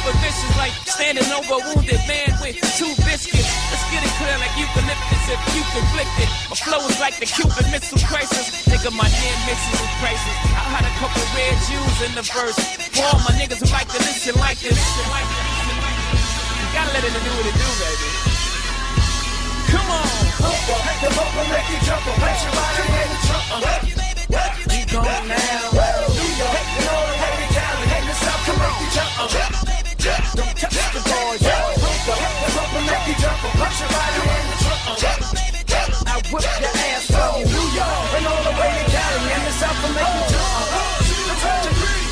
super vicious, like standing over a wounded man with 2 biscuits. Let's get it clear like eucalyptus if you conflicted. My flow is like the Cuban Missile Crisis. Nigga, my near misses is priceless. I had a couple red Jews in the verse. For all my niggas who like to listen like this. You gotta let it do what it do, baby. Come on. Make the bumper, make you jump, make your body in the trunk. We gone now. New York, and all the way to Cali, and the South can make you jump. Don't touch the boys. Make the bumper, make you jump, make your body in the trunk. I whip your ass from New York, and all the way to Cali, and the South can make you jump.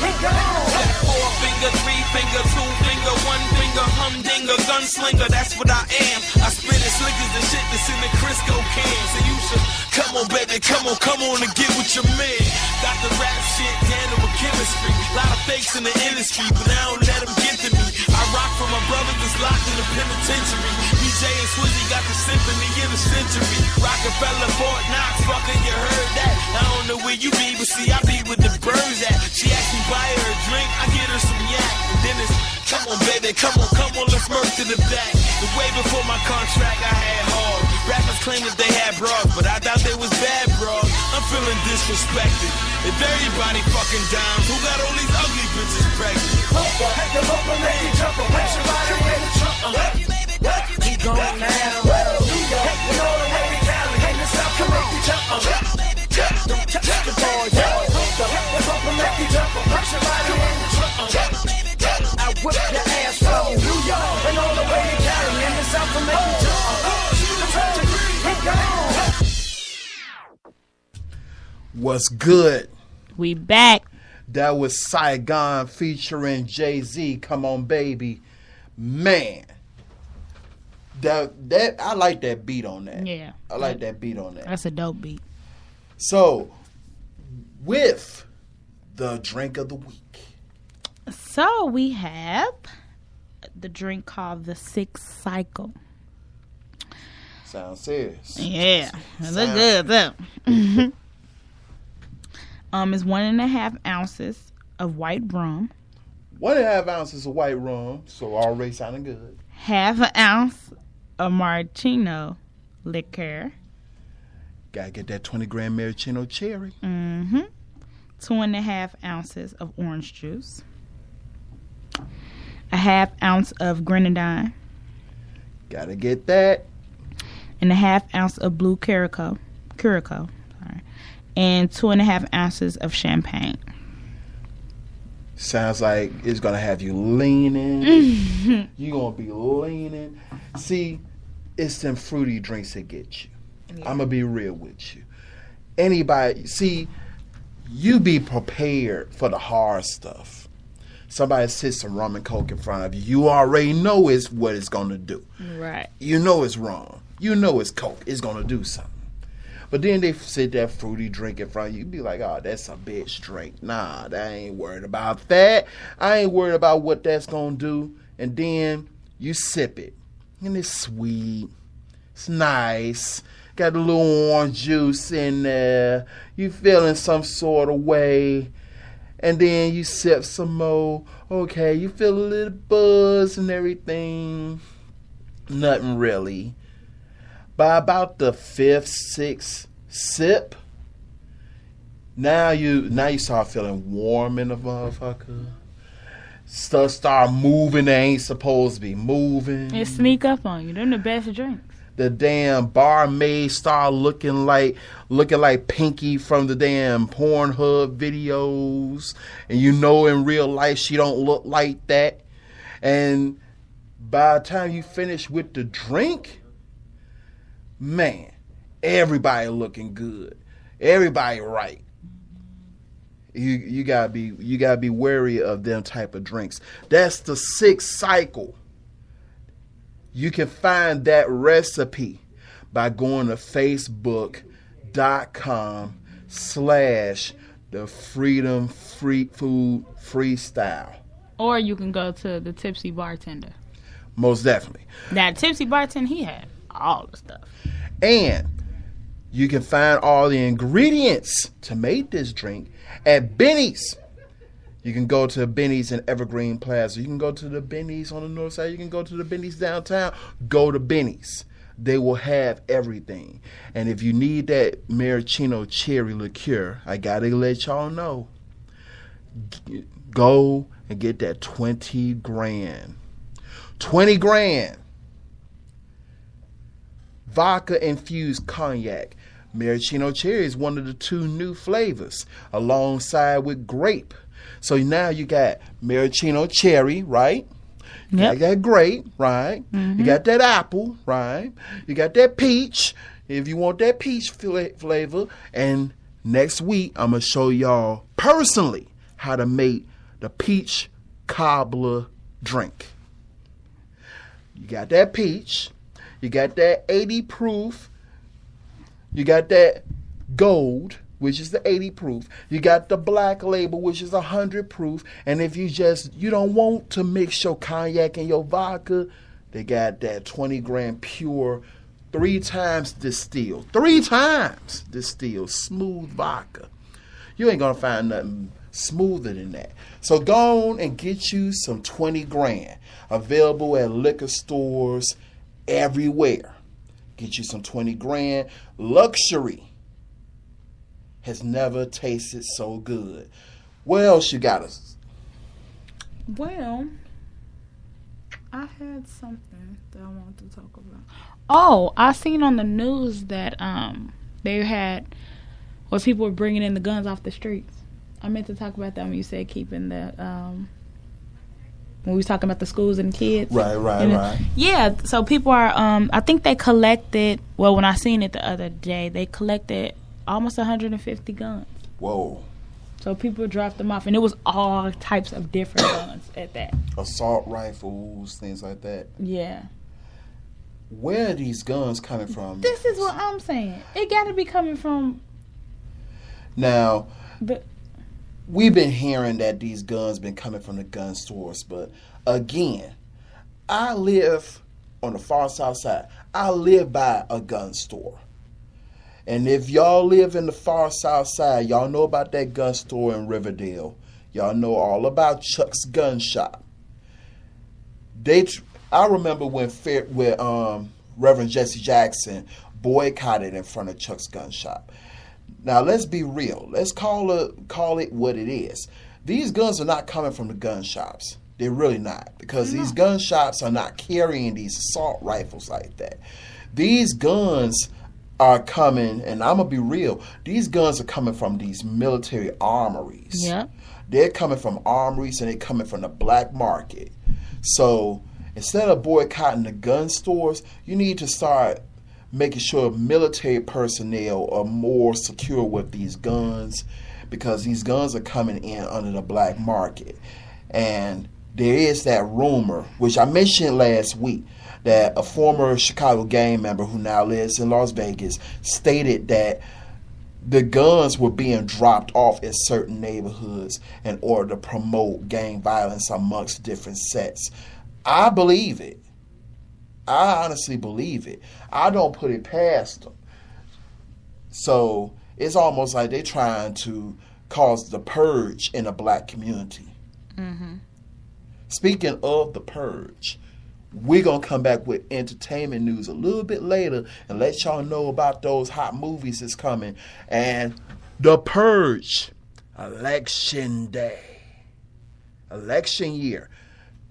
We gone. 4 finger, 3 finger, 2 finger, 1 finger, humdinger, gunslinger, that's what I am. I spit it slick as the shit that's in the Crisco can. So you should come on, baby, come on and get with your man. Got the rap shit down with chemistry. Lot of fakes in the industry, but I don't let them get to me. I rock for my brother that's locked in the penitentiary. BJ and Swizzy got the symphony of the century. Rockefeller, Fort Knox, fucker, you heard that? I don't know where you be, but see, I be with the birds at. She asked me buy her a drink, I get her some yak. And then it's, come on, baby, come on, let's murk to the back. The way before my contract, I had hard. Rappers claim that they had bras, but I thought they was bad bras. I'm feeling disrespected. If everybody fucking dimes, who got all these ugly bitches pregnant? Make the bumper, make you jump, make your body in the trunk. We gone now. New York, and all the way to Cali, and the South can make you jump. Don't touch the boys. Make the bumper, make you jump, make your body in the trunk. I whip your ass from New York, and all the way to Cali, and the South can make you jump. We gone. What's good? We back. That was Saigon featuring Jay-Z. Come on, baby. Man. That I like that beat on that. Yeah. I like that beat on that. That's a dope beat. So, with the drink of the week. So we have the drink called the Sixth Cycle. Sounds serious. Yeah. It look good though. It's 1.5 ounces of white rum. 1.5 ounces of white rum, so already sounding good. 1/2 ounce of maraschino liqueur. Gotta get that 20-gram maraschino cherry. 2.5 ounces of orange juice. 1/2 ounce of grenadine. Gotta get that. And 1/2 ounce of blue Curaçao. And 2.5 ounces of champagne. Sounds like it's gonna have you leaning. You're gonna be leaning. See, it's them fruity drinks that get you. Yeah. I'm gonna be real with you. Anybody, see, you be prepared for the hard stuff. Somebody sits some rum and coke in front of you. You already know it's what it's gonna do. Right. You know it's wrong. You know it's coke. It's gonna do something. But then they sit that fruity drink in front of you. You be like, oh, that's a bitch drink. Nah, I ain't worried about that. I ain't worried about what that's going to do. And then you sip it. And it's sweet. It's nice. Got a little orange juice in there. You feeling some sort of way. And then you sip some more. Okay, you feel a little buzz and everything. Nothing really. By about the 5th, 6th sip, now you start feeling warm in the motherfucker. Start moving. They ain't supposed to be moving. It sneak up on you. Them the best drinks. The damn barmaid start looking like Pinky from the damn Pornhub videos, and you know in real life she don't look like that. And by the time you finish with the drink, man, everybody looking good. Everybody right. You gotta be wary of them type of drinks. That's the Sixth Cycle. You can find that recipe by going to facebook.com/the Freedom Free Food Freestyle. Or you can go to the Tipsy Bartender. Most definitely. That Tipsy Bartender, he had all the stuff. And you can find all the ingredients to make this drink at Benny's. You can go to Benny's in Evergreen Plaza. You can go to the Benny's on the north side. You can go to the Benny's downtown. Go to Benny's. They will have everything. And if you need that maraschino cherry liqueur, I got to let y'all know. Go and get that 20 grand. 20 grand. Vodka infused cognac. Maraschino cherry is one of the 2 new flavors alongside with grape. So now you got maraschino cherry, right? Yep. You got that grape, right? Mm-hmm. You got that apple, right? You got that peach, if you want that peach flavor. And next week, I'm going to show y'all personally how to make the peach cobbler drink. You got that peach. You got that 80 proof. You got that gold, which is the 80 proof. You got the black label, which is 100 proof. And if you don't want to mix your cognac and your vodka, they got that 20 grand pure, 3 times distilled, smooth vodka. You ain't going to find nothing smoother than that. So go on and get you some 20 grand. Available at liquor stores everywhere. Get you some 20 grand. Luxury has never tasted so good. What else you got us? Well, I had something that I wanted to talk about. Oh, I seen on the news that people were bringing in the guns off the streets. I meant to talk about that when you said keeping the when we was talking about the schools and kids. Right. Yeah, so people are I think they collected, well, when I seen it the other day, they collected almost 150 guns. Whoa. So people dropped them off, and it was all types of different guns at that. Assault rifles, things like that. Yeah. Where are these guns coming from? This is what I'm saying. It got to be coming from. Now, The, we've been hearing that these guns been coming from the gun stores, but again, I live on the far south side. I live by a gun store. And if y'all live in the far south side, y'all know about that gun store in Riverdale. Y'all know all about Chuck's Gun Shop. I remember when Reverend Jesse Jackson boycotted in front of Chuck's Gun Shop. Now let's be real. Let's call it what it is. These guns are not coming from the gun shops. They're really not, because these gun shops are not carrying these assault rifles like that. These guns are coming, and I'm gonna be real, these guns are coming from these military armories. yeah. They're coming from armories, and they're coming from the black market. So instead of boycotting the gun stores, you need to start making sure military personnel are more secure with these guns, because these guns are coming in under the black market. And there is that rumor, which I mentioned last week, that a former Chicago gang member who now lives in Las Vegas stated that the guns were being dropped off in certain neighborhoods in order to promote gang violence amongst different sets. I believe it. I honestly believe it. I don't put it past them. So it's almost like they're trying to cause the purge in the black community. Mm-hmm. Speaking of the purge, we're going to come back with entertainment news a little bit later and let y'all know about those hot movies that's coming. And The Purge, Election Day, election year,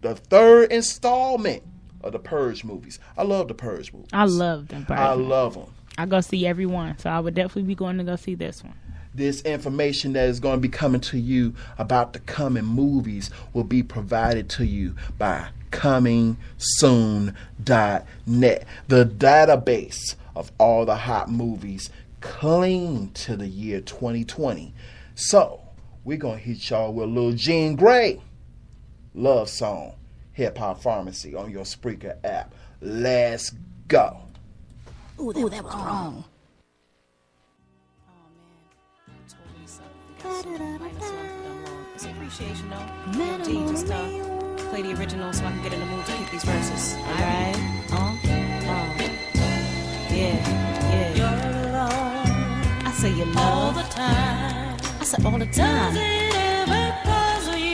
the 3rd installment of the Purge movies. I love the Purge movies. I love them. I love them. I go see every one, so I would definitely be going to go see this one. This information that is going to be coming to you about the coming movies will be provided to you by ComingSoon.net, the database of all the hot movies clean to the year 2020. So, we're going to hit y'all with a little Jean Grey love song, Hip Hop Pharmacy, on your Spreaker app. Let's go. Ooh, that was wrong. It's appreciation though. MD just play the original so I can get in the mood to kick these verses. Alright? Yeah. You're alone. I say you love all the time. I say all the time. Does it ever puzzle you?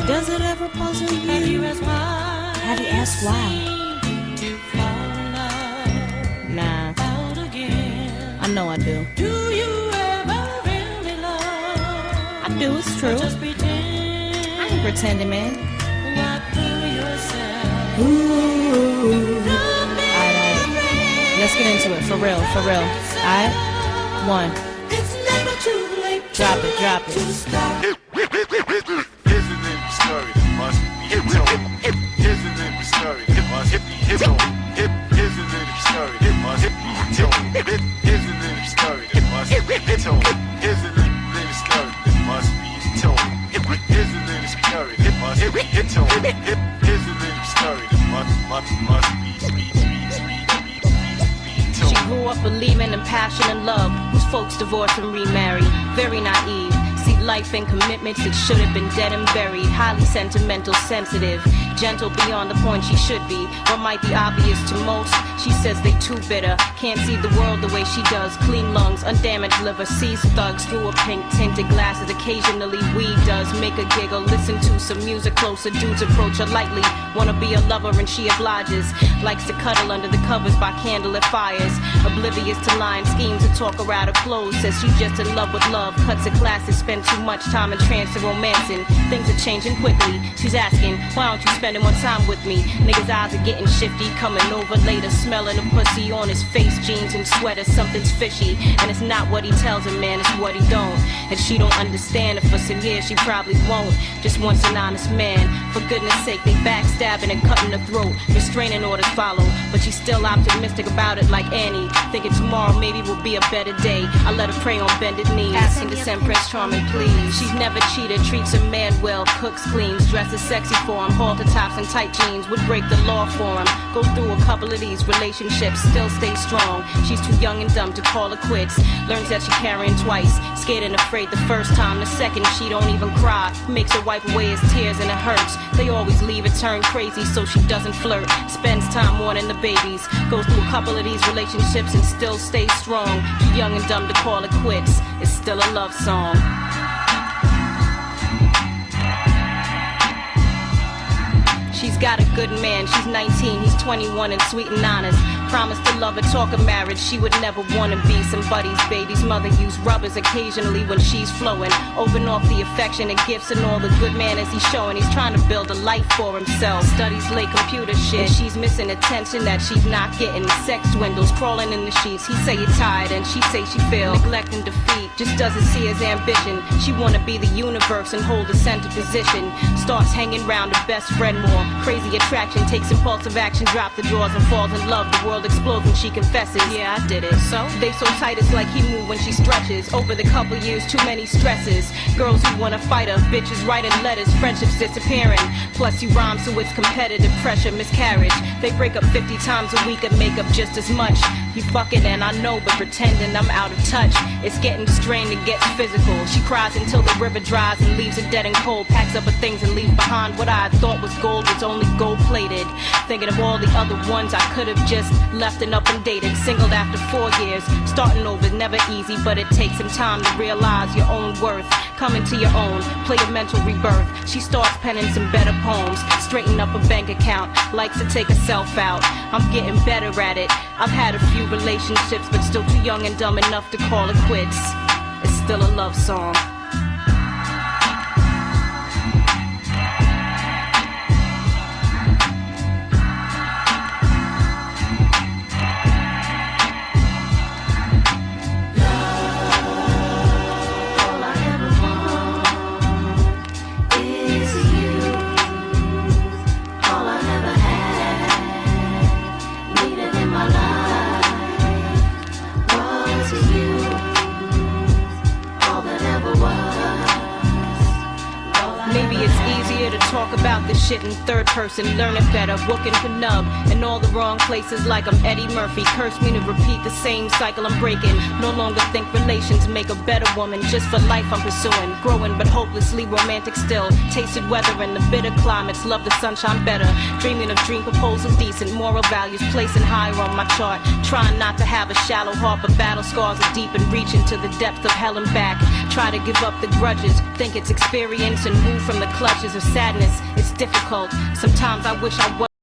Does it ever puzzle you? Have you asked why? Have you asked why? To fall in love? Nah. Out again. I know I do. Do you ever really love? I do, it's true. Just pretend. I ain't pretending, man. What do yourself? Ooh. Alright. Let's get into it, for real, for real. Alright? 1. It's never too late. Drop it, drop it. Here's a little story that must be told. Here's a little story that must be told. Here's a little story that must be told. Here's a little story that must be told. Here's a little story that must be told. Here's a little story that must be told. Here's a little story that must be told. She grew up believing in passion and love, whose folks divorced and remarried. Very naive. See life and commitments that should have been dead and buried. Highly sentimental, sensitive, gentle beyond the point she should be. What might be obvious to most, she says they too bitter. Can't see the world the way she does. Clean lungs, undamaged liver, sees thugs through a pink tinted glasses. Occasionally weed does make her giggle. Listen to some music closer, dudes approach her lightly. Wanna be a lover and she obliges. Likes to cuddle under the covers by candlelit fires. Oblivious to lying schemes to talk her out of clothes. Says she's just in love with love. Cuts her classes, spend too much time in trance and romancing. Things are changing quickly. She's asking, why don't you spending more time with me? Niggas' eyes are getting shifty. Coming over later, smelling the pussy on his face. Jeans and sweater, something's fishy. And it's not what he tells her, man, it's what he don't. And she don't understand it for some years, she probably won't. Just wants an honest man. For goodness sake, they backstabbing and cutting her throat. Restraining orders follow, but she's still optimistic about it like Annie. Thinking tomorrow maybe will be a better day. I let her pray on bended knees, asking to send Prince Charming please. She's never cheated, treats a man well, cooks, cleans, dresses sexy for him. Halter tops and tight jeans would break the law for him. Go through a couple of these relationships, still stay strong. She's too young and dumb to call her quits. Learns that she's carrying twice, scared and afraid the first time. The second she don't even cry, makes her wipe away his tears and it hurts. They always leave her turn crazy so she doesn't flirt. Spends time warning the babies. Goes through a couple of these relationships and still stays strong. Too young and dumb to call it quits. It's still a love song. She's got a good man, she's 19, he's 21 and sweet and honest. Promised to love her, talk of marriage, she would never wanna be somebody's baby's mother. Use rubbers occasionally when she's flowing. Open off the affection and gifts and all the good manners he's showing. He's trying to build a life for himself. Studies late computer shit, and she's missing attention that she's not getting. Sex dwindles, crawling in the sheets. He say you're tired and she say she feel neglect and defeat. Just doesn't see his ambition. She wanna be the universe and hold the center position. Starts hanging around her best friend more. Crazy attraction, takes impulsive action, drop the drawers and falls in love. The world explodes when she confesses. Yeah, I did it. So they so tight it's like he moved when she stretches. Over the couple years, too many stresses. Girls who wanna fight her, bitches writing letters, friendships disappearing. Plus he rhymes so it's competitive pressure, miscarriage. They break up 50 times a week and make up just as much. You fucking and I know, but pretending I'm out of touch. It's getting strained and gets physical. She cries until the river dries and leaves her dead and cold. Packs up her things and leaves behind what I thought was gold. Was only gold plated. Thinking of all the other ones I could have just left and up and dated. Singled after 4 years. Starting over is never easy, but it takes some time to realize your own worth. Coming to your own, play a mental rebirth. She starts penning some better poems. Straighten up a bank account. Likes to take herself out. I'm getting better at it. I've had a few relationships, but still too young and dumb enough to call it quits. It's still a love song. All that ever was. shit in third person, learn it better, looking for nub in all the wrong places like I'm Eddie Murphy. Curse me to repeat the same cycle I'm breaking. No longer think relations make a better woman. Just for life I'm pursuing, growing but hopelessly romantic still. Tasted weather in the bitter climates, love the sunshine better. Dreaming of dream proposals, decent moral values, placing higher on my chart. Trying not to have a shallow heart, but battle scars are deep and reach into the depth of hell and back. Try to give up the grudges, think it's experience and move from the clutches of sadness. It's difficult. Sometimes I wish I was